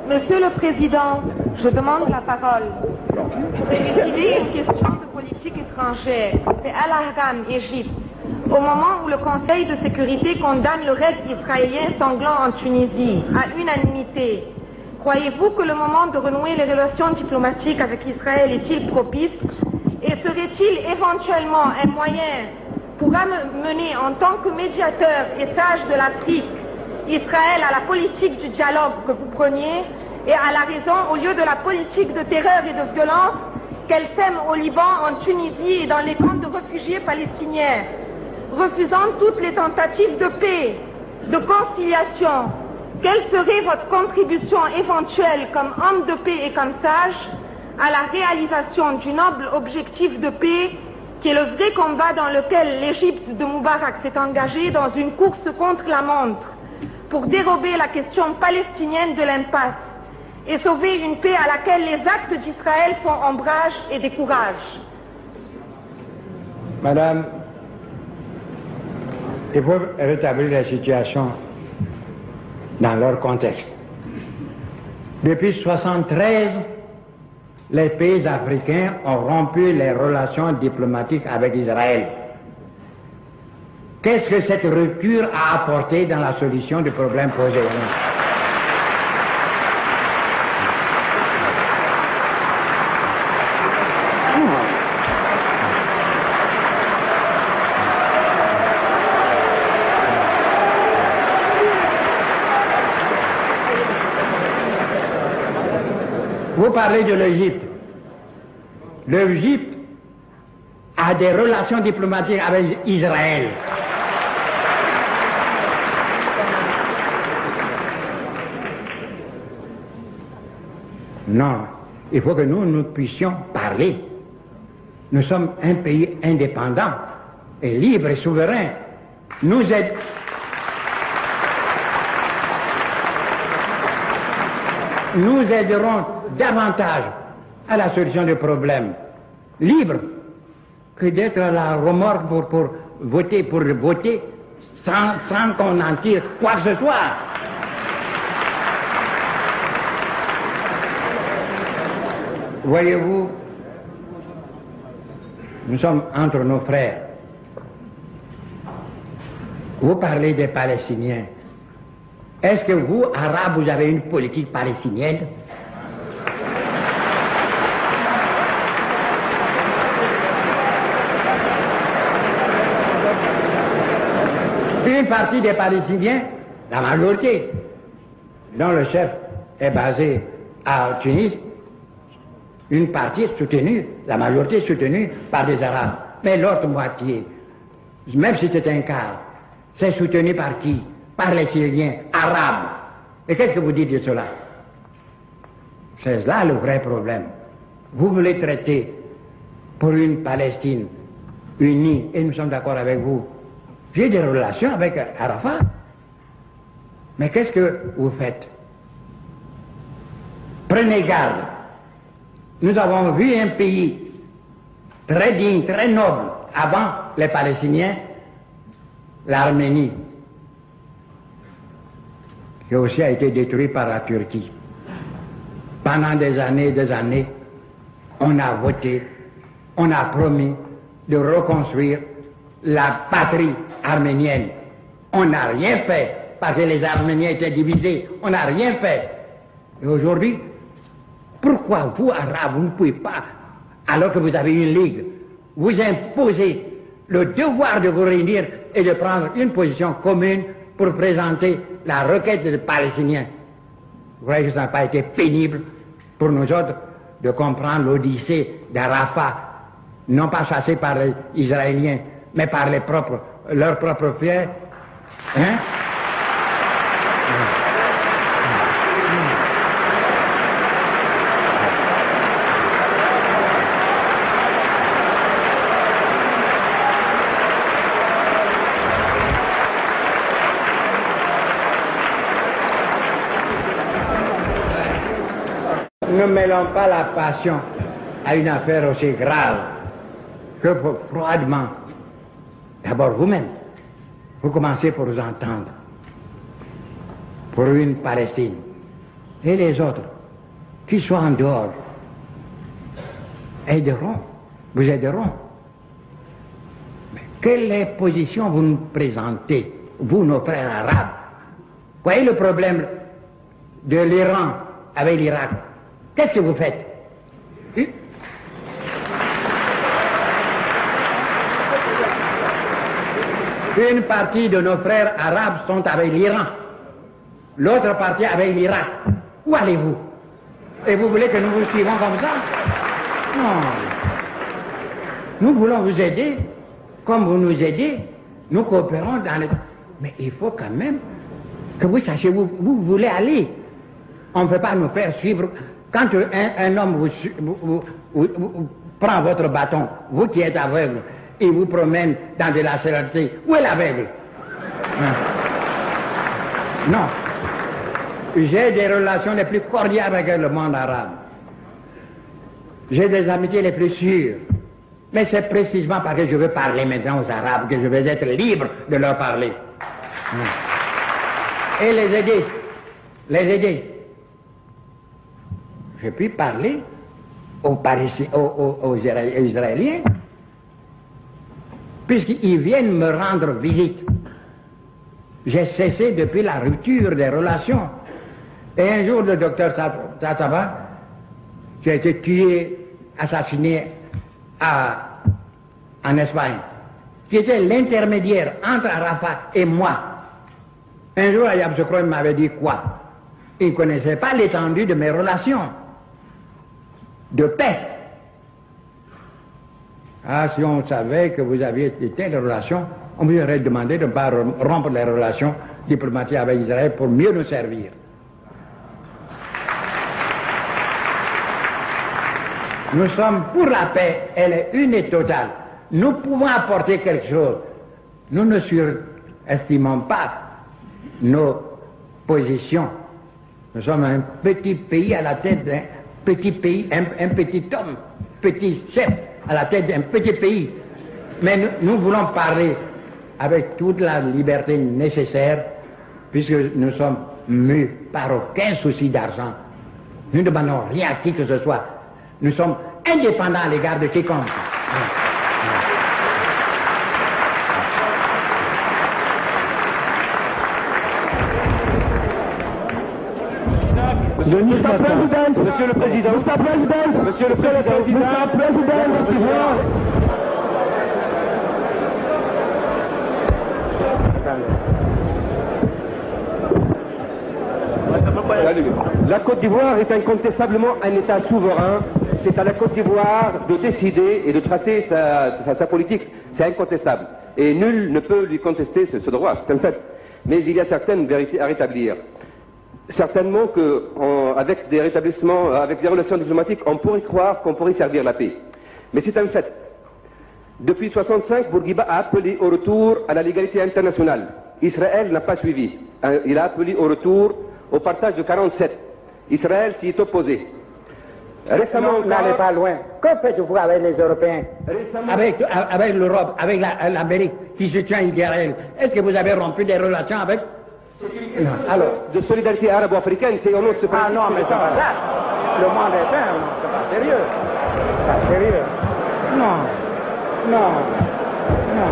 Monsieur le Président, je demande la parole. Pour élucider une question de politique étrangère, c'est Al-Ahram, Égypte. Au moment où le Conseil de sécurité condamne le raid israélien sanglant en Tunisie, à l'unanimité, croyez-vous que le moment de renouer les relations diplomatiques avec Israël est-il propice? Et serait-il éventuellement un moyen pour amener en tant que médiateur et sage de l'Afrique Israël à la politique du dialogue que vous preniez et à la raison au lieu de la politique de terreur et de violence qu'elle sème au Liban, en Tunisie et dans les camps de réfugiés palestiniens, refusant toutes les tentatives de paix, de conciliation? Quelle serait votre contribution éventuelle comme homme de paix et comme sage à la réalisation du noble objectif de paix qui est le vrai combat dans lequel l'Égypte de Moubarak s'est engagée dans une course contre la montre pour dérober la question palestinienne de l'impasse et sauver une paix à laquelle les actes d'Israël font ombrage et découragent? Madame, il faut rétablir la situation dans leur contexte. Depuis 1973, les pays africains ont rompu les relations diplomatiques avec Israël. Qu'est-ce que cette rupture a apporté dans la solution du problème posé? Vous parlez de l'Égypte. L'Égypte a des relations diplomatiques avec Israël. Non, il faut que nous puissions parler. Nous sommes un pays indépendant et libre et souverain. Nous aiderons davantage à la solution du problème, libre, que d'être à la remorque pour voter sans qu'on en tire quoi que ce soit. Voyez-vous, nous sommes entre nos frères. Vous parlez des Palestiniens. Est-ce que vous, Arabes, vous avez une politique palestinienne? Une partie des Palestiniens, la majorité, dont le chef est basé à Tunis, une partie soutenue, la majorité soutenue par des Arabes. Mais l'autre moitié, même si c'est un quart, c'est soutenu par qui? Par les Syriens arabes. Et qu'est-ce que vous dites de cela? C'est là le vrai problème. Vous voulez traiter pour une Palestine unie, et nous sommes d'accord avec vous. J'ai des relations avec Arafat. Mais qu'est-ce que vous faites? Prenez garde. Nous avons vu un pays très digne, très noble, avant les Palestiniens, l'Arménie, qui aussi a été détruit par la Turquie. Pendant des années, on a voté, on a promis de reconstruire la patrie arménienne. On n'a rien fait, parce que les Arméniens étaient divisés, on n'a rien fait. Et aujourd'hui, pourquoi vous, Arabes, vous ne pouvez pas, alors que vous avez une ligue, vous imposer le devoir de vous réunir et de prendre une position commune pour présenter la requête des Palestiniens? Vous voyez que ça n'a pas été pénible pour nous autres de comprendre l'Odyssée d'Arafat, non pas chassé par les Israéliens, mais par leurs propres frères. Hein? Ne mêlons pas la passion à une affaire aussi grave que froidement. D'abord vous-même, vous commencez pour vous entendre. Pour une Palestine, Et les autres, qui soient en dehors, aideront, vous aideront. Mais quelle position vous nous présentez, vous, nos frères arabes? Voyez le problème de l'Iran avec l'Irak. Qu'est-ce que vous faites? Une partie de nos frères arabes sont avec l'Iran, l'autre partie avec l'Irak. Où allez-vous? Et vous voulez que nous vous suivons comme ça? Non. Nous voulons vous aider, comme vous nous aidez, nous coopérons dans les... Mais il faut quand même que vous sachiez où vous voulez aller. On ne peut pas nous faire suivre. Quand un homme vous prend votre bâton, vous qui êtes aveugle, il vous promène dans de la sécurité, où est l'aveugle? Non. J'ai des relations les plus cordiales avec le monde arabe. J'ai des amitiés les plus sûres. Mais c'est précisément parce que je veux parler maintenant aux Arabes que je vais être libre de leur parler. Et les aider. Les aider. Je puis parler aux Israéliens, puisqu'ils viennent me rendre visite. J'ai cessé depuis la rupture des relations. Et un jour, le docteur Tataba, qui a été tué, assassiné en Espagne, qui était l'intermédiaire entre Arafat et moi. Un jour, Ayab Sokroï m'avait dit quoi? Il ne connaissait pas l'étendue de mes relations de paix. Ah, si on savait que vous aviez de telles relations, on vous aurait demandé de ne pas rompre les relations diplomatiques avec Israël pour mieux nous servir. Nous sommes pour la paix, elle est une et totale. Nous pouvons apporter quelque chose. Nous ne surestimons pas nos positions. Nous sommes un petit pays à la tête d'un petit pays, un petit homme, petit chef à la tête d'un petit pays. Mais nous voulons parler avec toute la liberté nécessaire, puisque nous sommes mus par aucun souci d'argent. Nous ne demandons rien à qui que ce soit. Nous sommes indépendants à l'égard de quiconque. Mr. President, Monsieur le Président, Mr. President, Monsieur le Président, Mr. President, la Côte d'Ivoire est incontestablement un État souverain. C'est à la Côte d'Ivoire de décider et de tracer sa politique. C'est incontestable. Et nul ne peut lui contester ce droit, c'est un fait. Mais il y a certaines vérités à rétablir. Certainement qu'avec des rétablissements, avec des relations diplomatiques, on pourrait croire qu'on pourrait servir la paix. Mais c'est un fait. Depuis 1965, Bourguiba a appelé au retour à la légalité internationale. Israël n'a pas suivi. Il a appelé au retour au partage de 47. Israël s'y est opposé. Récemment, n'allez pas loin. Que faites-vous avec les Européens? Avec l'Europe, avec l'Amérique qui se tient Israël? Est-ce que vous avez rompu des relations avec? Non. Alors, de solidarité arabo-africaine, c'est au nom de ce principe. Ah non, mais c'est pas ça. Le monde est fin, c'est pas sérieux. C'est pas sérieux. Non, non, non.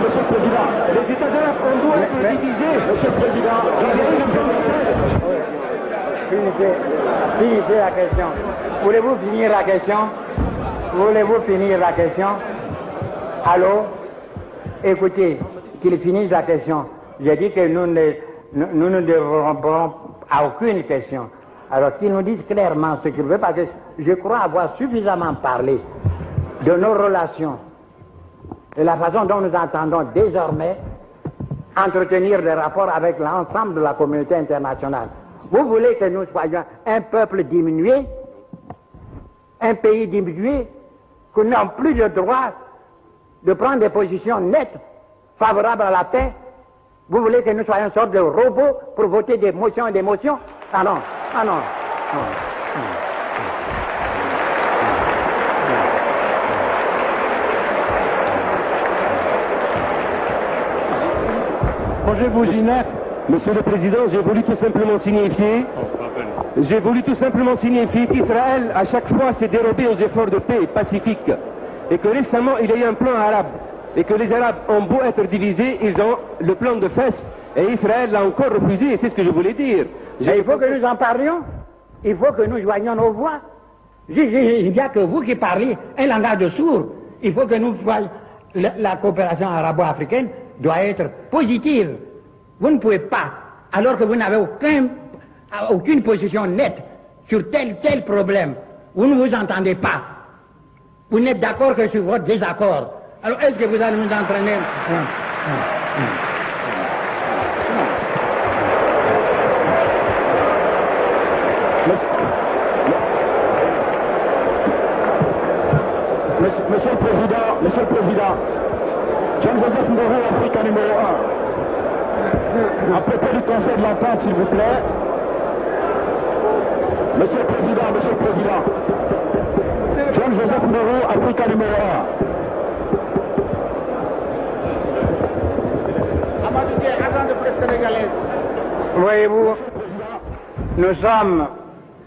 Monsieur le Président, les États arabes, on doit être divisés. Monsieur le Président, finissez la question. Voulez-vous finir la question? Voulez-vous finir la question? Allô? Écoutez, qu'il finisse la question. J'ai dit que nous ne devrons à aucune question. Alors qu'ils nous disent clairement ce qu'ils veulent, parce que je crois avoir suffisamment parlé de nos relations, de la façon dont nous entendons désormais entretenir des rapports avec l'ensemble de la communauté internationale. Vous voulez que nous soyons un peuple diminué, un pays diminué, que nous n'avons plus le droit de prendre des positions nettes, favorables à la paix? Vous voulez que nous soyons une sorte de robots pour voter des motions et des motions? Ah non. Ah non. Bonjour, Bouginac. Monsieur le Président, j'ai voulu tout simplement signifier qu'Israël, à chaque fois, s'est dérobé aux efforts de paix pacifiques. Et que récemment, il y a eu un plan arabe. Et que les Arabes ont beau être divisés, ils ont le plan de Fès. Et Israël l'a encore refusé, et c'est ce que je voulais dire. Il faut que nous en parlions. Il faut que nous joignions nos voix. Il n'y a que vous qui parlez un langage de sourds. Il faut que nous voyions. La coopération arabo-africaine doit être positive. Vous ne pouvez pas, alors que vous n'avez aucune position nette sur tel problème, vous ne vous entendez pas. Vous n'êtes d'accord que sur votre désaccord. Alors est-ce que vous allez nous entraîner? Monsieur le Président, Jean-Joseph Ndoro, Africa numéro 1. À propos du Conseil de l'entente, s'il vous plaît. Monsieur le Président. Jean-Joseph Ndoro, Africa numéro 1. Voyez-vous, nous sommes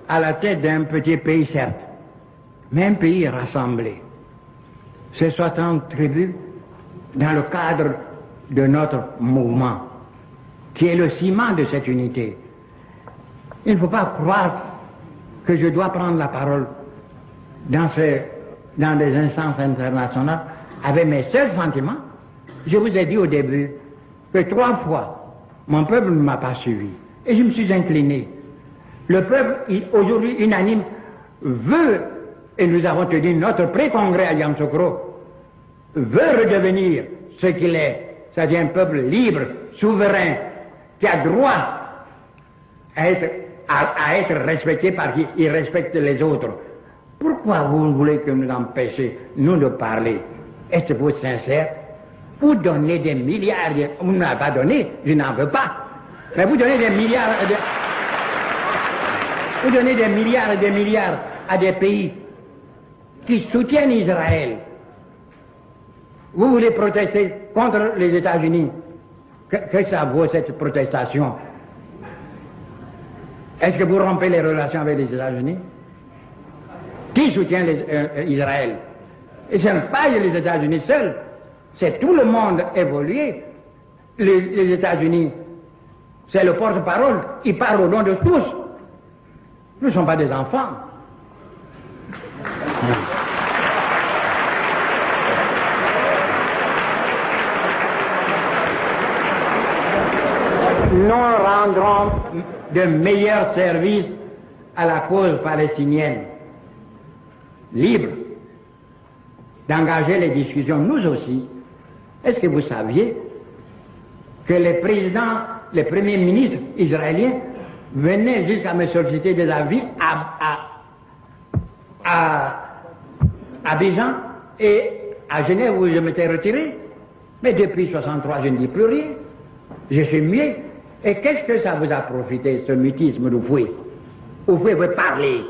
à la tête d'un petit pays, certes, mais un pays rassemblé. Ces 60 tribus dans le cadre de notre mouvement, qui est le ciment de cette unité. Il ne faut pas croire que je dois prendre la parole dans des instances internationales avec mes seuls sentiments. Je vous ai dit au début que 3 fois, mon peuple ne m'a pas suivi et je me suis incliné. Le peuple, aujourd'hui unanime, veut, et nous avons tenu notre pré-congrès à Yamoussoukro, veut redevenir ce qu'il est, c'est-à-dire un peuple libre, souverain, qui a droit à être respecté par qui il respecte les autres. Pourquoi vous voulez que nous empêchions, nous, de parler? Êtes-vous sincère? Vous donnez des milliards, vous ne m'avez pas donné, je n'en veux pas, mais vous donnez des milliards, vous donnez des milliards et des milliards à des pays qui soutiennent Israël. Vous voulez protester contre les États-Unis. Que ça vaut cette protestation? Est-ce que vous rompez les relations avec les États-Unis? Qui soutient Israël? Et ce n'est pas les États-Unis seuls, c'est tout le monde évolué. Les États-Unis, c'est le porte-parole, il parle au nom de tous. Nous ne sommes pas des enfants. Nous rendrons de meilleurs services à la cause palestinienne, libre d'engager les discussions, nous aussi. Est-ce que vous saviez que les présidents, les premiers ministres israéliens venaient jusqu'à me solliciter des avis à Abidjan et à Genève où je m'étais retiré? Mais depuis 1963, je ne dis plus rien. Je suis muet. Et qu'est-ce que ça vous a profité, ce mutisme d'Oufoué? Oufoué veut parler.